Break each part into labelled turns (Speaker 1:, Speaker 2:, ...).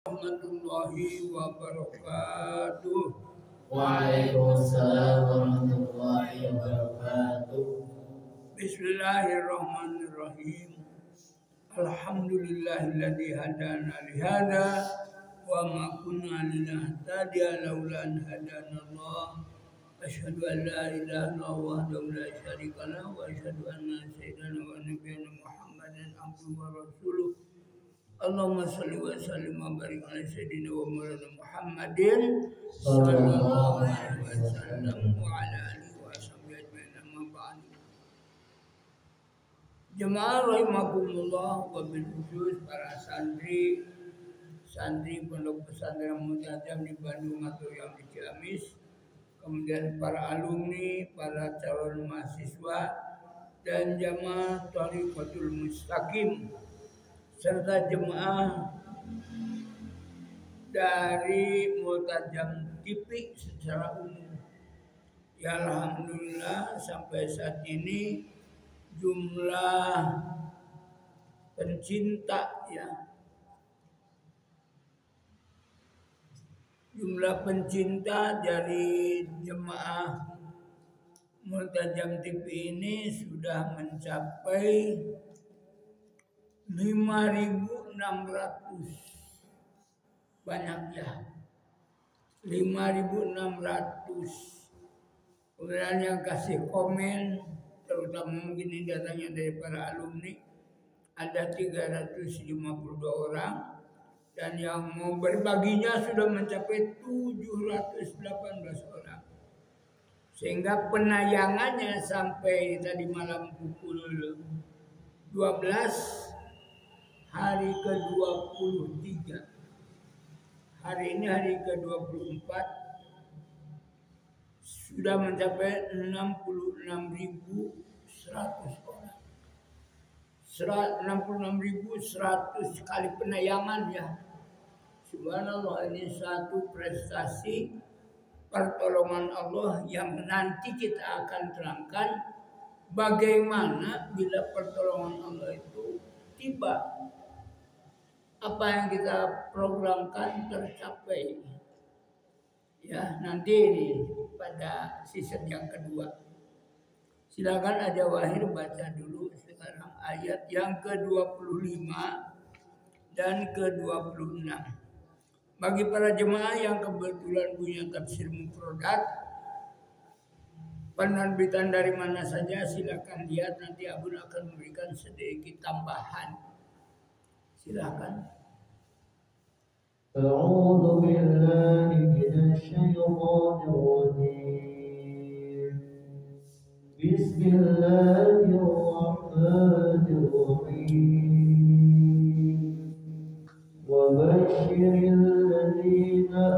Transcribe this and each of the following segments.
Speaker 1: Warahmatullahi wabarakatuh.
Speaker 2: Waalaikumsalam warahmatullahi wabarakatuh.
Speaker 1: Bismillahirrahmanirrahim. Alhamdulillahilladzi hadana li hadza wa ma kunna linahtadiya laula an hadanallah. Asyhadu an la ilaha illallah wahdahu la syarika lahu wa asyhadu anna sayyidana wa nabiyyana Muhammadan abduhu wa rasuluh. Allahumma salli wa sallim wa barik ala sayyidina wa maulana Muhammadin sallallahu alaihi wasallam wa ala alihi wa sahbihi ajma'in, amma ba'd. Jemaah rahimakumullah, wa bil khusus para santri Pondok Pesantren Muntajam di Bandung atau yang di Ciamis, kemudian para alumni, para calon mahasiswa dan jamaah Thariqatul Mustaqim serta jemaah dari Muntajam TV secara umum. Ya alhamdulillah sampai saat ini jumlah pencinta dari jemaah Muntajam TV ini sudah mencapai 5.600, banyak ya, 5.600. Kemudian yang kasih komen, terutama mungkin ini datangnya dari para alumni, ada 352 orang, dan yang mau berbaginya sudah mencapai 718 orang. Sehingga penayangannya sampai tadi malam pukul 12 hari ke-23. Hari ini hari ke-24 sudah mencapai 66.100 orang. 66.100 kali penayangan ya. Subhanallah, ini satu prestasi pertolongan Allah yang nanti kita akan terangkan bagaimana bila pertolongan Allah itu tiba, apa yang kita programkan tercapai. Ya, nanti ini pada season yang kedua. Silakan Aja Wahir baca dulu sekarang ayat yang ke-25 dan ke-26. Bagi para jemaah yang kebetulan punya tafsir mufradat, penerbitan dari mana saja silakan lihat, nanti Abun akan memberikan sedikit tambahan. Silakan.
Speaker 2: A'udzu billahi minasyaitonir rajim. Bismillahirrahmanirrahim. Wa basyiril ladzina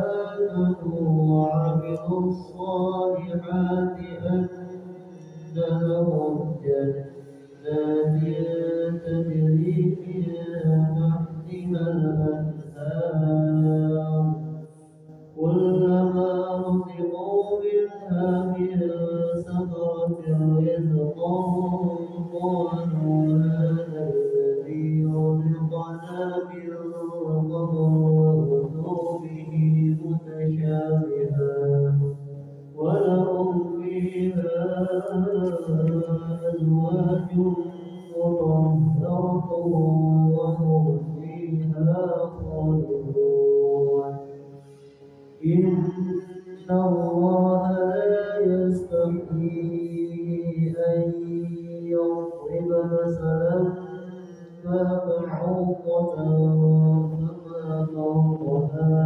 Speaker 2: amanu wa 'amilus shalihati anna lahum jannatin tajri min tahtiha al-anhar kullama ruziqu minha min samaratin rizqan qalu hadha alladhi ruziqna min qablu wa utuu bihi mutashabihan wa lahum fiha azwajun mutahharatun wa hum fiha khalidun. Inna Allah la yastahi an yadriba masalan ma ba'udatan fama fawqaha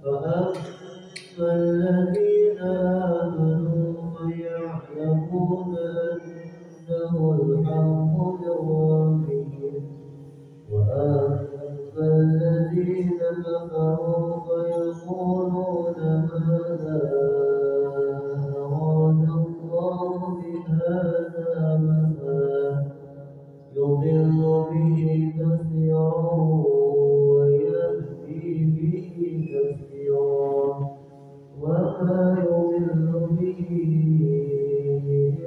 Speaker 2: فأما الذين آمنوا فيعلمون أنه الحق من ربهم وأما الذين كفروا فيقولون ماذا أراد الله بهذا مثلا يضل به كثيرا ويهدي به كثيرا وما يضل به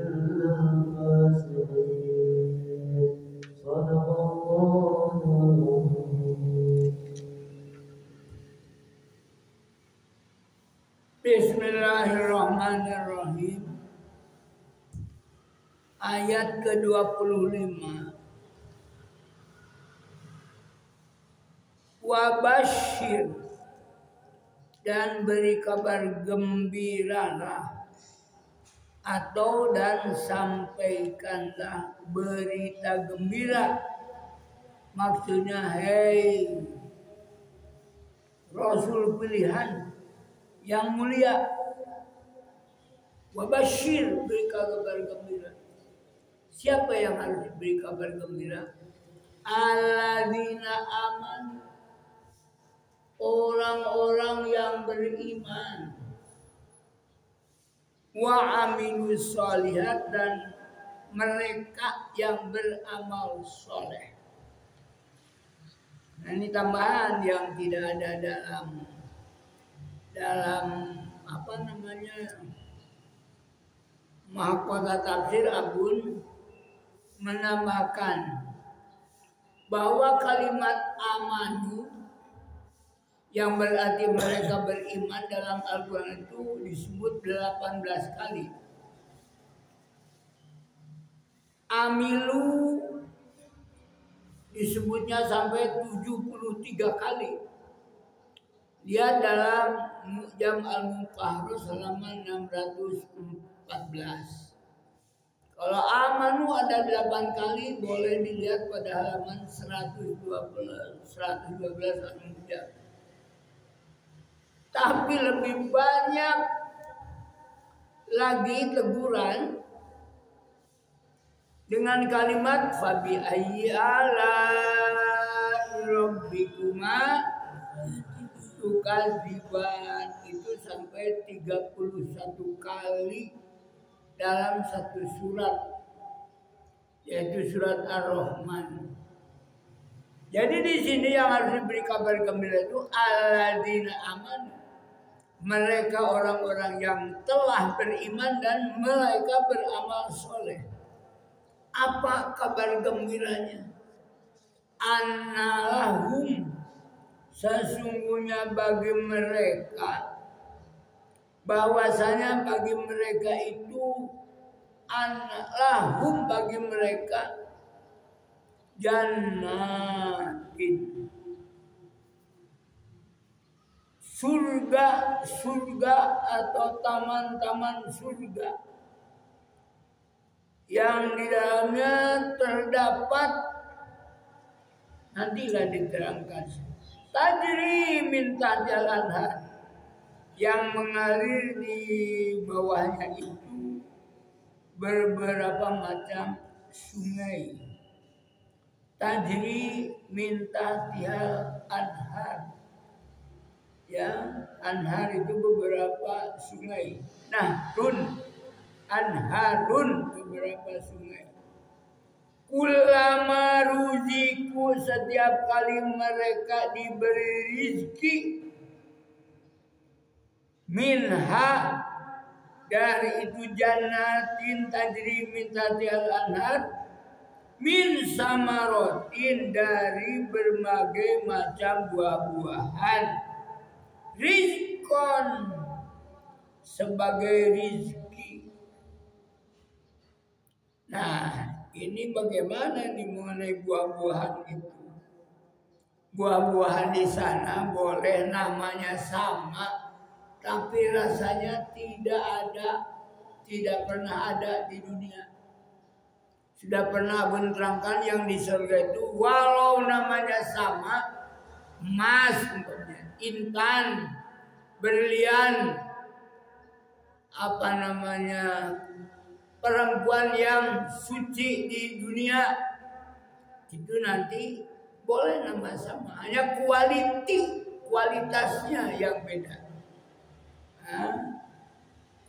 Speaker 2: إلا الفاسقين. صدق الله العظيم.
Speaker 1: Bismillahirrahmanirrahim. Ayat ke-25. Wabasyir, dan beri kabar gembiralah, atau dan sampaikanlah berita gembira. Maksudnya, hei Rasul pilihan yang mulia, wabasyir, beri kabar gembira. Siapa yang harus diberi kabar gembira? Alladzina aman, orang-orang yang beriman, wa amilus sholihat, dan mereka yang beramal soleh. Nah, ini tambahan yang tidak ada dalam apa namanya Mahkota Tafsir Abun menambahkan bahwa kalimat amanu yang berarti mereka beriman dalam Al-Quran itu disebut 18 kali. Amilu disebutnya sampai 73 kali. Lihat dalam Mu'jam Al-Muqahrus halaman 614. Kalau amanu ada 8 kali, boleh dilihat pada halaman 112 Al-Mu'jam. Tapi lebih banyak lagi teguran dengan kalimat fabi ayyi ala'i rabbikuma tukadziban, itu sampai 31 kali dalam satu surat, yaitu surat Ar-Rahman. Jadi di sini yang harus diberi kabar gembira itu alladzina amanu, mereka orang-orang yang telah beriman dan mereka beramal soleh. Apa kabar gembiranya? Annalahum, sesungguhnya bagi mereka, bahwasanya bagi mereka itu annalahum, bagi mereka jannatin, surga atau taman-taman surga yang di dalamnya terdapat, nantilah diterangkan, tajri min tahtil anhar, yang mengalir di bawahnya itu beberapa macam sungai. Tajri min tahtil anhar, ya, anhar itu beberapa sungai. Anharun, beberapa sungai. Kullama ruziku, setiap kali mereka diberi rizki, minha, dari itu jannatin tajri min tahtihal anhar, min samarotin, dari berbagai macam buah-buahan, rizkon, sebagai rizki. Nah, ini bagaimana nih mengenai buah-buahan itu? Buah-buahan di sana boleh namanya sama, tapi rasanya tidak pernah ada di dunia. Sudah pernah Abun terangkan yang di surga itu walau namanya sama, emas umpamanya, intan, berlian, apa namanya, perempuan yang suci di dunia, itu nanti boleh nama sama, hanya kualitasnya yang beda.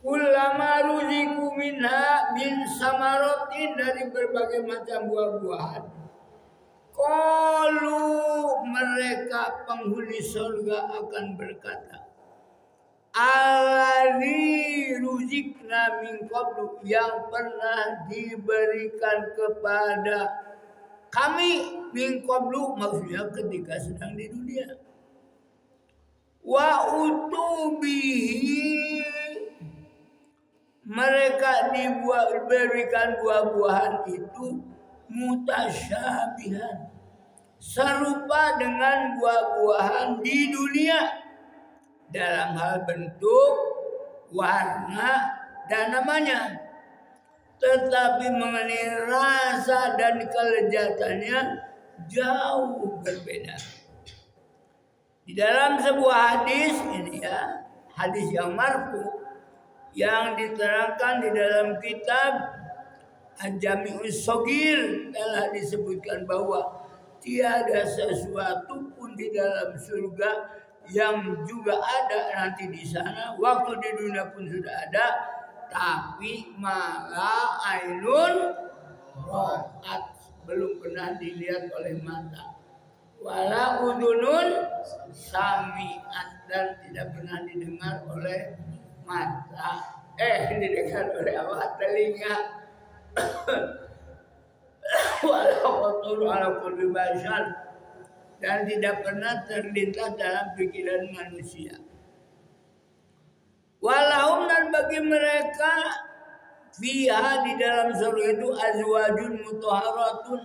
Speaker 1: Kullama ruziku minha min samarotin, dari berbagai macam buah-buahan. Qalu, mereka penghuni surga akan berkata, alladzi ruzikna min qablu, yang pernah diberikan kepada kami min qablu, maksudnya ketika sedang di dunia. Wa utubihi, mereka diberikan buah-buahan itu mutasyabihan, serupa dengan buah-buahan di dunia dalam hal bentuk, warna, dan namanya, tetapi mengenai rasa dan kelezatannya jauh berbeda. Di dalam sebuah hadis ini ya, hadis yang marfu yang diterangkan di dalam kitab Al-Jami'us Shaghir telah disebutkan bahwa tiada sesuatu pun di dalam surga yang juga ada nanti di sana, waktu di dunia pun sudah ada, tapi malah ainun ra'at, belum pernah dilihat oleh mata, wala udunun sami'at, dan tidak pernah didengar oleh mata, didengar oleh apa? Telinga. Wala khatar ala qalbi bashar, dan tidak pernah terlintas dalam pikiran manusia. Walahum, dan bagi mereka fiha, di dalam surga itu, azwajun mutahharatun,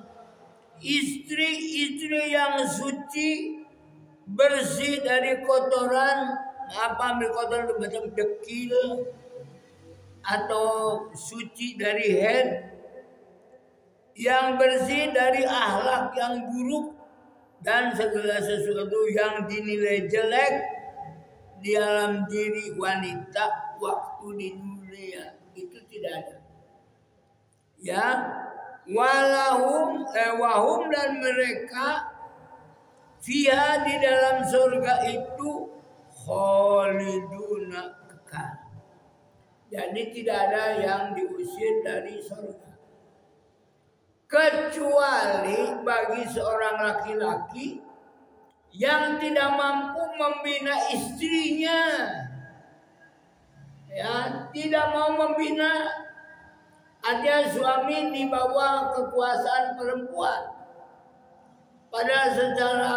Speaker 1: istri-istri yang suci, bersih dari kotoran. Apa ambil kotoran itu macam dekil atau suci dari haid, yang bersih dari akhlak yang buruk dan segala sesuatu yang dinilai jelek di dalam diri wanita waktu di dunia, itu tidak ada. Ya, wahum, dan mereka fiha, di dalam surga itu, khaliduna, kekal. Jadi tidak ada yang diusir dari surga, kecuali bagi seorang laki-laki yang tidak mampu membina istrinya, ya, tidak mau membina. Ada suami di bawah kekuasaan perempuan, padahal secara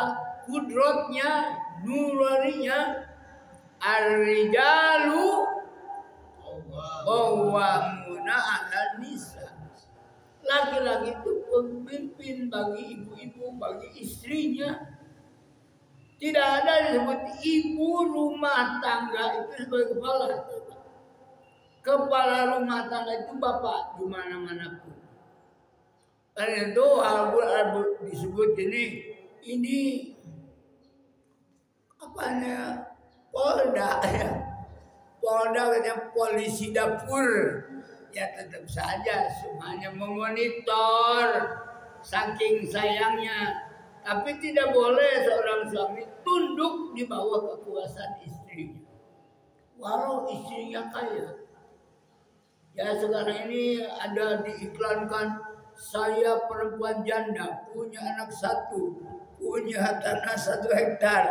Speaker 1: kudrotnya, nuraninya, ar-rijalu qawwamuna 'alan nisa. Laki-laki itu pemimpin bagi ibu-ibu, bagi istrinya. Tidak ada disebut ibu rumah tangga itu sebagai kepala. Kepala rumah tangga itu bapak di mana-mana pun. Dan itu Al-Quran disebut ini apanya, Polda ya. Polda katanya polisi dapur. Ya tetap saja semuanya memonitor saking sayangnya. Tapi tidak boleh seorang suami tunduk di bawah kekuasaan istrinya, walau istrinya kaya. Ya sekarang ini ada diiklankan, saya perempuan janda, punya anak 1, punya tanah 1 hektar.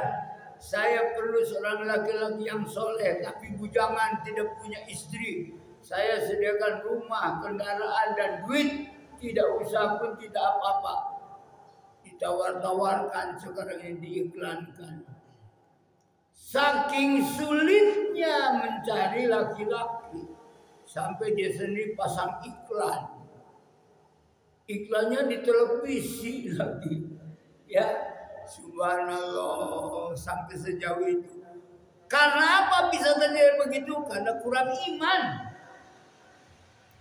Speaker 1: Saya perlu seorang laki-laki yang soleh, tapi bujangan, tidak punya istri. Saya sediakan rumah, kendaraan, dan duit, tidak usah pun tidak apa-apa. Ditawar-tawarkan sekarang ini, diiklankan. Saking sulitnya mencari laki-laki, sampai dia sendiri pasang iklan. Iklannya di televisi lagi. Ya, subhanallah, sampai sejauh itu. Karena apa bisa terjadi begitu? Karena kurang iman.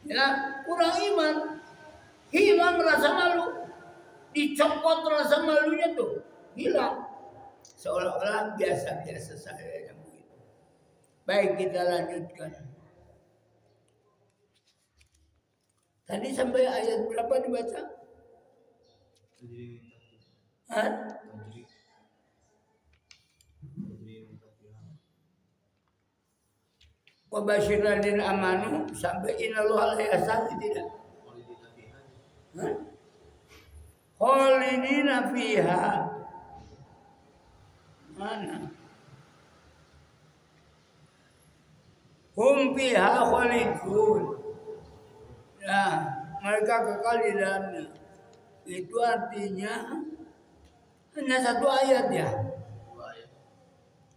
Speaker 1: Ya, kurang iman. Hilang rasa malu. Dicopot rasa malunya tuh, hilang. Seolah-olah biasa-biasa saya yang begitu. Baik, kita lanjutkan. Tadi sampai ayat berapa dibaca? Wabashirna din amanu sampai innallaha la yahdi tidak? Khalidina fiha. Mana? Hum fiha khalidun. Ya, mereka kekal di dalamnya. Itu artinya hanya 1 ayat ya.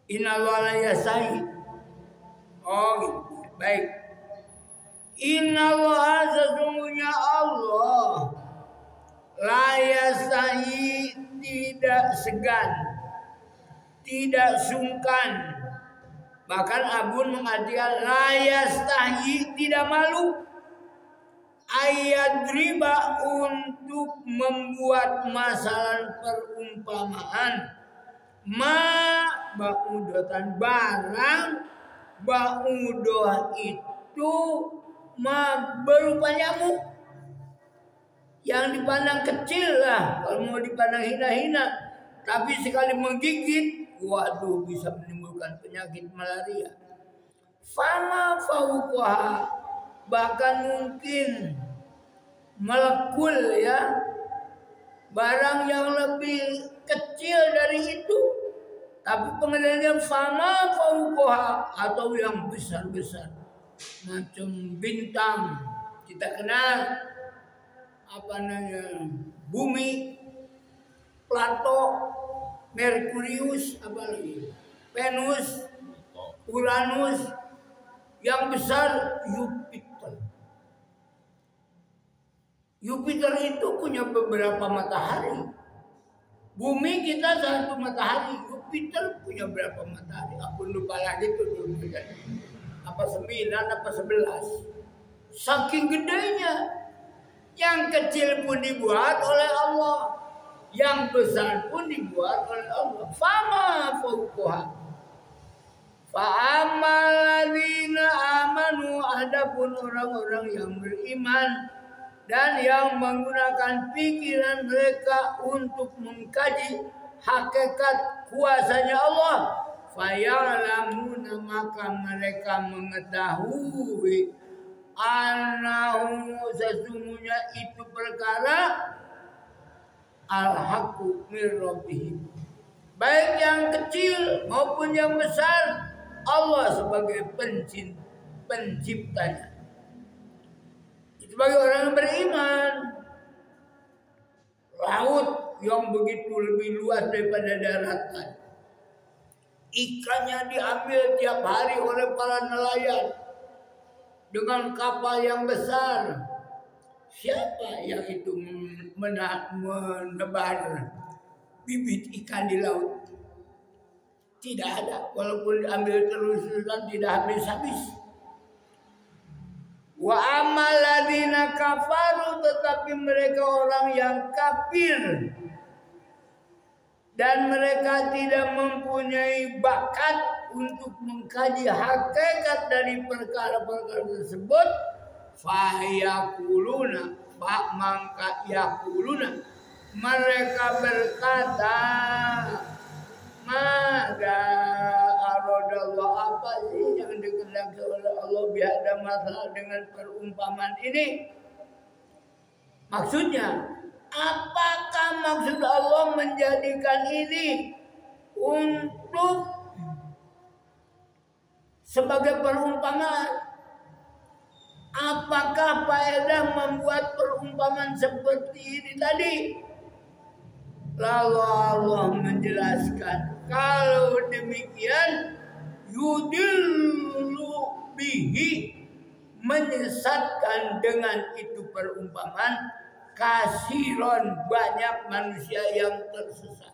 Speaker 1: Innallaha la yahdi. Oh gitu. Baik. Innallaha sesungguhnya Allah la yastahi tidak segan, tidak sungkan. Bahkan Abun mengartikan la yastahi tidak malu. Ayat riba untuk membuat masalah perumpamaan ba'udatan barang ba'udah itu berupa nyamuk yang dipandang kecil lah, kalau mau dipandang hina-hina, tapi sekali menggigit, waduh, bisa menimbulkan penyakit malaria. Fama fauqaha, bahkan mungkin melekul ya, barang yang lebih kecil dari itu, tapi pengendaliannya fama fauqaha, atau yang besar-besar macam bintang. Kita kenal apa namanya, bumi, Plato, Merkurius, apa lagi, Venus, Uranus, yang besar Jupiter. Jupiter itu punya beberapa matahari. Bumi kita satu matahari, Jupiter punya berapa matahari? Aku lupa lagi tuh dulu. Apa 9, apa 11. Saking gedenya. Yang kecil pun dibuat oleh Allah, yang besar pun dibuat oleh Allah. Fama fauqaha. Fa'amal ladzina amanu, adapun orang-orang yang beriman dan yang menggunakan pikiran mereka untuk mengkaji hakikat kuasanya Allah, faya'lamuna, maka mereka mengetahui annahu, sesungguhnya itu perkara al-haqqu min rabbihim, baik yang kecil maupun yang besar, Allah sebagai penciptanya. Itu bagi orang yang beriman. Laut yang begitu lebih luas daripada daratan, ikannya diambil tiap hari oleh para nelayan dengan kapal yang besar. Siapa yang itu menebar bibit ikan di laut? Tidak ada, walaupun diambil terus-terusan tidak habis-habis. Wa amal ladzina kafaru, tetapi mereka orang yang kafir dan mereka tidak mempunyai bakat untuk mengkaji hakikat dari perkara-perkara tersebut, fayakuluna, maka yakuluna, mereka berkata, maka aradallah, apa sih yang dikehendaki oleh Allah biada masalah dengan perumpamaan ini? Maksudnya, apakah maksud Allah menjadikan ini untuk sebagai perumpamaan? Apakah faedah membuat perumpamaan seperti ini tadi? Lalu Allah menjelaskan, kalau demikian yudillu bihi, menyesatkan dengan itu perumpamaan kasiron, banyak manusia yang tersesat.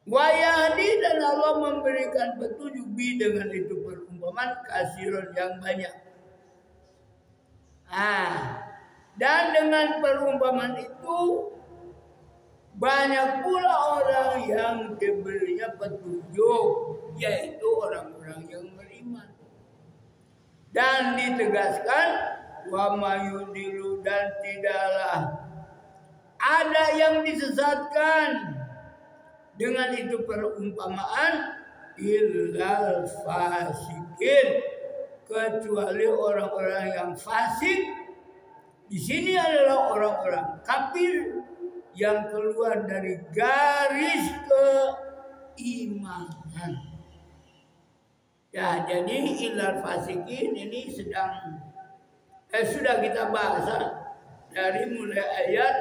Speaker 1: Wa yahdi, dan Allah memberikan petunjuk bi, dengan itu perumpamaan kasiron, yang banyak. Dan dengan perumpamaan itu banyak pula orang yang diberinya petunjuk, yaitu orang-orang yang beriman. Dan ditegaskan, wa mayudilu, dan tidaklah ada yang disesatkan dengan itu perumpamaan, illal fasikin, kecuali orang-orang yang fasik. Di sini adalah orang-orang kafir yang keluar dari garis keimanan. Ya, jadi illal fasikin ini sudah kita bahas dari mulai ayat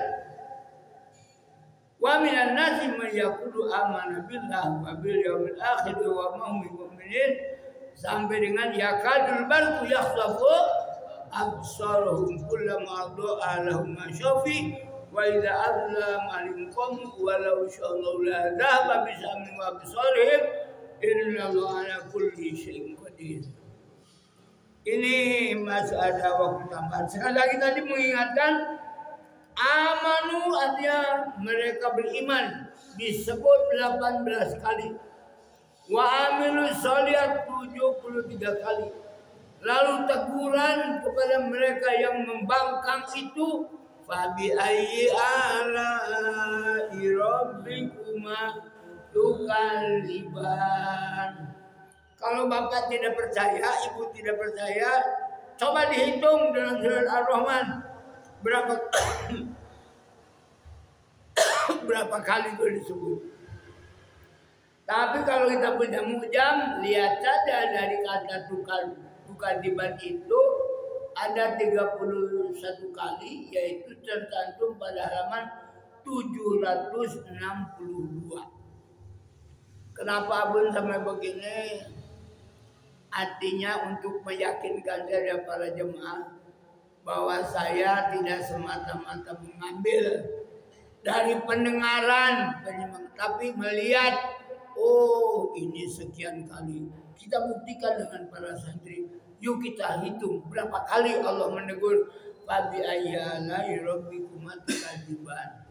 Speaker 1: wa minan nasi man yaqulu amanna billahi wa bil yaumil akhir wa ma hum mu'minin, sampai dengan yakadul barqu yakhsafu absarahum kullama adha'a lahum ma syafi wa idza azlam alim qam walau syallahu la dhahaba bisammi wa absarihim innallaha ala kulli syai'in qadir. Ini masih ada waktu tambahan. Sekali lagi tadi mengingatkan amanu artinya mereka beriman disebut 18 kali. Wa amilu sholihat 73 kali. Lalu teguran kepada mereka yang membangkang itu, fabi ayyi ala'i rabbikuma tukadziban. Kalau bapak tidak percaya, ibu tidak percaya, coba dihitung dalam surat Ar-Rahman berapa kali itu disebut. Tapi kalau kita punya mujam, lihat saja dari kata tukadziban itu ada 31 kali, yaitu tercantum pada halaman 762. Kenapa Abun sampai begini? Artinya untuk meyakinkan saja para jemaah bahwa saya tidak semata-mata mengambil dari pendengaran, tapi melihat. Oh, ini sekian kali. Kita buktikan dengan para santri. Yuk kita hitung berapa kali Allah menegur fabi ayyala rabbikum tukadziban.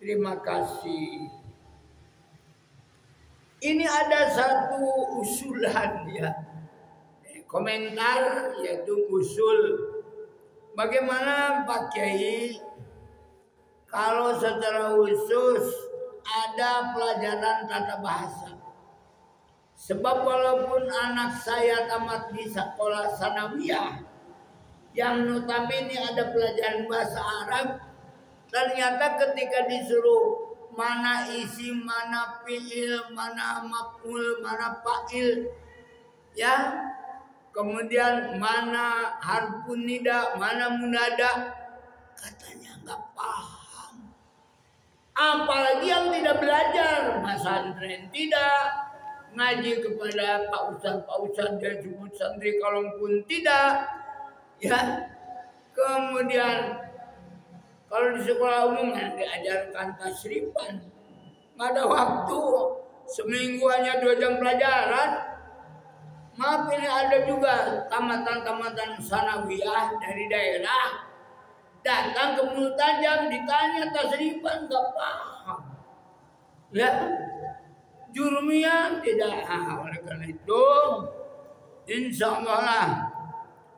Speaker 1: Terima kasih. Ini ada satu usulan ya. Komentar yaitu usul. Bagaimana Pak Kiai kalau secara khusus ada pelajaran tata bahasa. Sebab walaupun anak saya tamat di sekolah sanawiyah yang notabene ada pelajaran bahasa Arab, ternyata ketika disuruh mana isim, mana fi'il, mana maf'ul, mana fa'il, ya, kemudian mana harfun nida, mana munada, katanya nggak paham. Apalagi yang tidak belajar, pesantren tidak, ngaji kepada Pak Ustadz dia sebut santri kalau pun tidak, ya. Kemudian kalau di sekolah umum diajarkan tasrifan, nggak ada waktu, seminggu hanya 2 jam pelajaran. Maaf, ini ada juga tamatan-tamatan sanawiyah dari daerah datang ke Mulut Tajam, ditanya tasrifan nggak paham, ya, jurumiyah tidak. Oleh karena itu, insya Allah lah,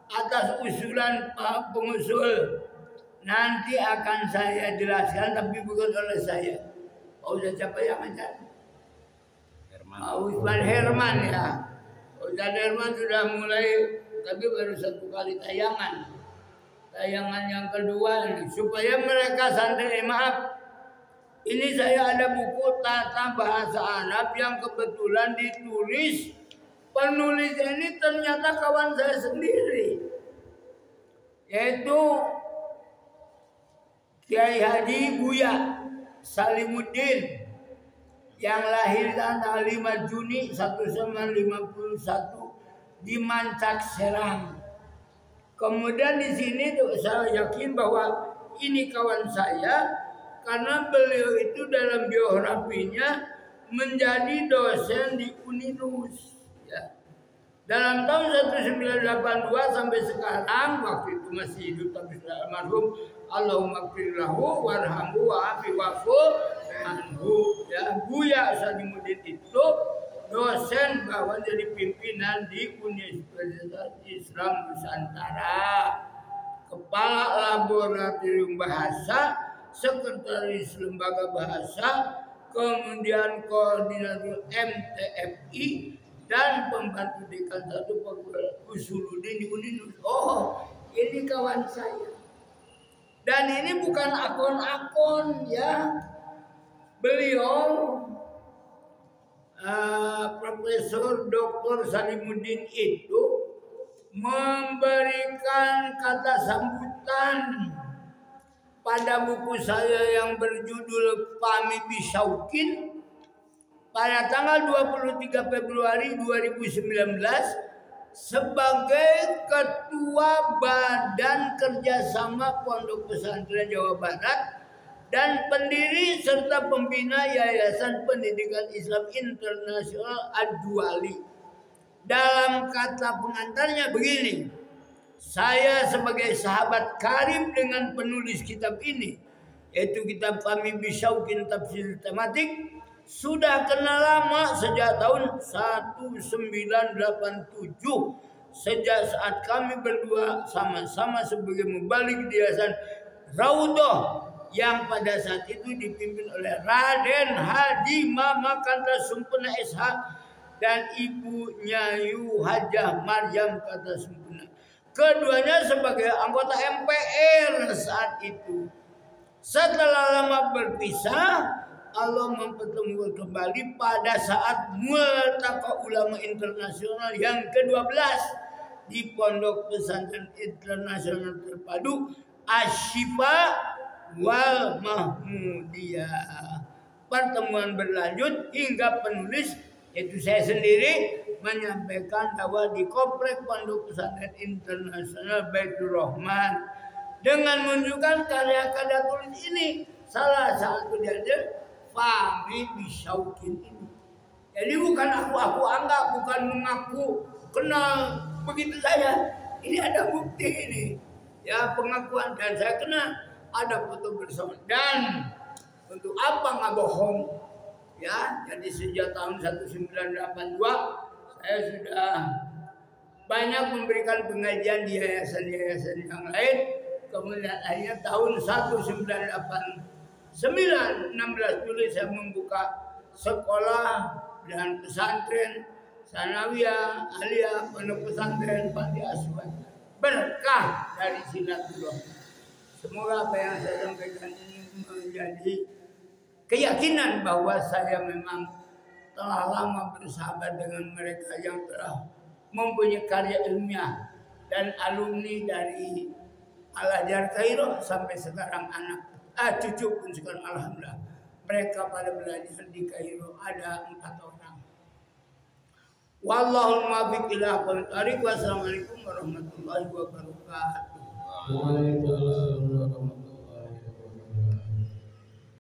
Speaker 1: atas usulan Pak pengusul nanti akan saya jelaskan, tapi bukan oleh saya. Pak Ustadz siapa yang ngajar? Pak Ustadz Herman ya. Ustadz Herman sudah mulai, tapi baru 1 kali tayangan. Tayangan yang kedua ini, supaya mereka santri, maaf, ini saya ada buku tata bahasa Arab yang kebetulan ditulis, penulis ini ternyata kawan saya sendiri, yaitu Kiai Haji Buya Salimuddin yang lahir tanggal 5 Juni 1951 di Mancak, Serang. Kemudian di sini tuh saya yakin bahwa ini kawan saya karena beliau itu dalam biografinya menjadi dosen di Uninus. Ya. Dalam tahun 1982 sampai sekarang, waktu itu masih hidup tapi sudah almarhum, Allahumma gfirlahu warhamhu wa'afi wa'fu anhu. Ya, Buya Salimuddin itu dosen bahwa jadi pimpinan di Universitas Islam Nusantara, kepala laboratorium bahasa, sekretaris lembaga bahasa, kemudian koordinator MTFI dan pembantu dekan 1 Usuluddin di Uninus. Oh, ini kawan saya. Dan ini bukan akun-akun ya. Beliau Profesor Dr. Salimuddin itu memberikan kata sambutan pada buku saya yang berjudul Fahmi Bisyauqin pada tanggal 23 Februari 2019 sebagai Ketua Badan Kerjasama Pondok Pesantren Jawa Barat dan pendiri serta pembina Yayasan Pendidikan Islam Internasional Ad-Duali. Dalam kata pengantarnya begini, saya sebagai sahabat karib dengan penulis kitab ini, yaitu kitab Fahmi Bisyauqin Tafsir Tematik, sudah kenal lama sejak tahun 1987, sejak saat kami berdua sama-sama sebagai mubalik di Yayasan Raudhah yang pada saat itu dipimpin oleh Raden Haji Mamakanta Sumpena SH dan Ibu Nyayu Hajah Maryam Kata Sumpena. Keduanya sebagai anggota MPR saat itu. Setelah lama berpisah, Allah mempertemukan kembali pada saat Multaqa Ulama Internasional yang ke-12 di Pondok Pesantren Internasional Terpadu Asy-Syifa wal Mahmudiyah. Pertemuan berlanjut hingga penulis, yaitu saya sendiri, menyampaikan bahwa di komplek Pondok Pesantren Internasional Baitur Rahman dengan menunjukkan karya-karya tulis ini, salah satu dari Fahmi Bisyauqin ini. Jadi bukan aku anggap, bukan mengaku kenal begitu saja. Ini ada bukti ini, ya, pengakuan, dan saya kenal, ada foto bersama. Dan untuk apa nggak bohong, ya? Jadi sejak tahun 1982 saya sudah banyak memberikan pengajian di yayasan-yayasan yang lain. Kemudian akhirnya tahun 1916 Juli saya membuka sekolah dan pesantren sanawiyah, aliyah, pondok pesantren Panti Asuhan. Berkah dari silaturahmi. Semoga apa yang saya sampaikan ini menjadi keyakinan bahwa saya memang telah lama bersahabat dengan mereka yang telah mempunyai karya ilmiah dan alumni dari Al-Azhar Kairo sampai sekarang cucu pun sekarang alhamdulillah mereka pada belajar di Kairo ada 4 orang. Wallahul muwaffiq ila aqwamit thariq. Wassalamualaikum warahmatullahi wabarakatuh.
Speaker 2: Waalaikumsalam.